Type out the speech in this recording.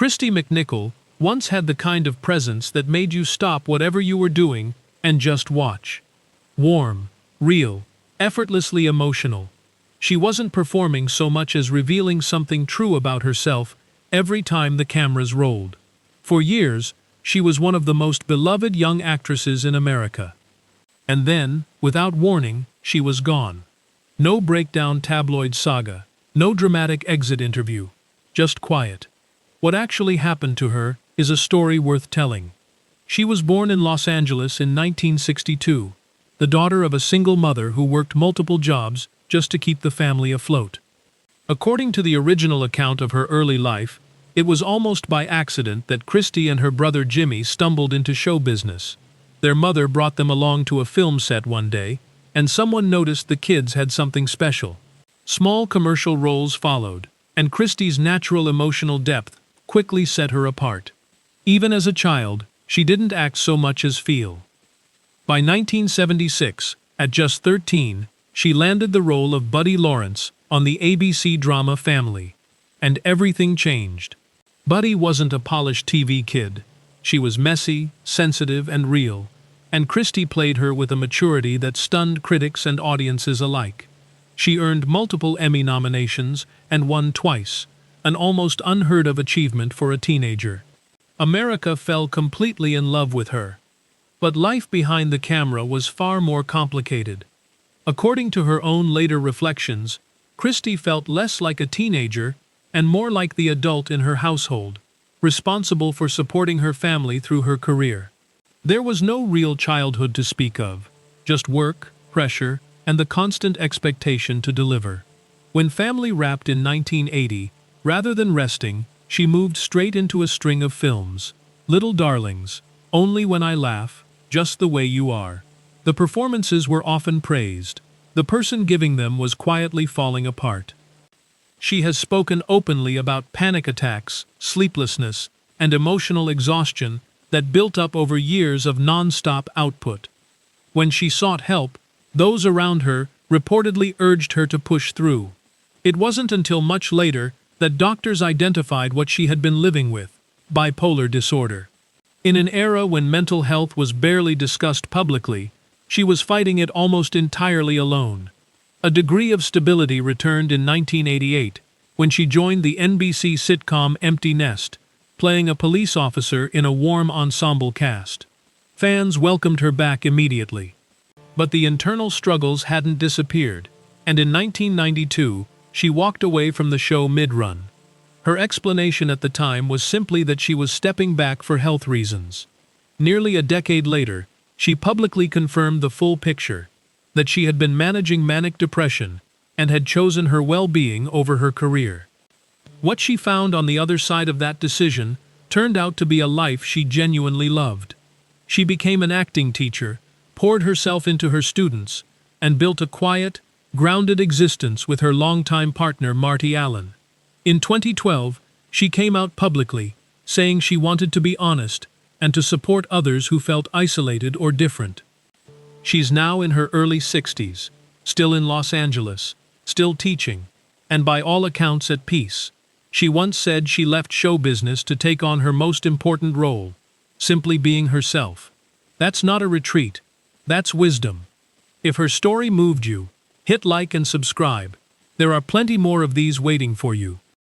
Christy McNichol once had the kind of presence that made you stop whatever you were doing and just watch. Warm, real, effortlessly emotional. She wasn't performing so much as revealing something true about herself every time the cameras rolled. For years, she was one of the most beloved young actresses in America. And then, without warning, she was gone. No breakdown tabloid saga, no dramatic exit interview, just quiet. What actually happened to her is a story worth telling. She was born in Los Angeles in 1962, the daughter of a single mother who worked multiple jobs just to keep the family afloat. According to the original account of her early life, it was almost by accident that Christy and her brother Jimmy stumbled into show business. Their mother brought them along to a film set one day, and someone noticed the kids had something special. Small commercial roles followed, and Christy's natural emotional depth quickly set her apart. Even as a child, she didn't act so much as feel. By 1976, at just 13, she landed the role of Buddy Lawrence on the ABC drama Family, and everything changed. Buddy wasn't a polished TV kid. She was messy, sensitive, and real, and Christy played her with a maturity that stunned critics and audiences alike. She earned multiple Emmy nominations and won twice, an almost unheard-of achievement for a teenager. America fell completely in love with her. But life behind the camera was far more complicated. According to her own later reflections, Christy felt less like a teenager and more like the adult in her household, responsible for supporting her family through her career. There was no real childhood to speak of, just work, pressure, and the constant expectation to deliver. When Family wrapped in 1980, rather than resting, she moved straight into a string of films. Little Darlings, Only When I Laugh, Just the Way You Are. The performances were often praised. The person giving them was quietly falling apart. She has spoken openly about panic attacks, sleeplessness, and emotional exhaustion that built up over years of non-stop output. When she sought help, those around her reportedly urged her to push through. It wasn't until much later that doctors identified what she had been living with: bipolar disorder. In an era when mental health was barely discussed publicly, she was fighting it almost entirely alone. A degree of stability returned in 1988, when she joined the NBC sitcom Empty Nest, playing a police officer in a warm ensemble cast. Fans welcomed her back immediately. But the internal struggles hadn't disappeared, and in 1992, she walked away from the show mid-run. Her explanation at the time was simply that she was stepping back for health reasons. Nearly a decade later, she publicly confirmed the full picture, that she had been managing manic depression and had chosen her well-being over her career. What she found on the other side of that decision turned out to be a life she genuinely loved. She became an acting teacher, poured herself into her students, and built a quiet, grounded existence with her longtime partner Marty Allen. In 2012, she came out publicly, saying she wanted to be honest and to support others who felt isolated or different. She's now in her early 60s, still in Los Angeles, still teaching, and by all accounts at peace. She once said she left show business to take on her most important role, simply being herself. That's not a retreat, that's wisdom. If her story moved you, hit like and subscribe. There are plenty more of these waiting for you.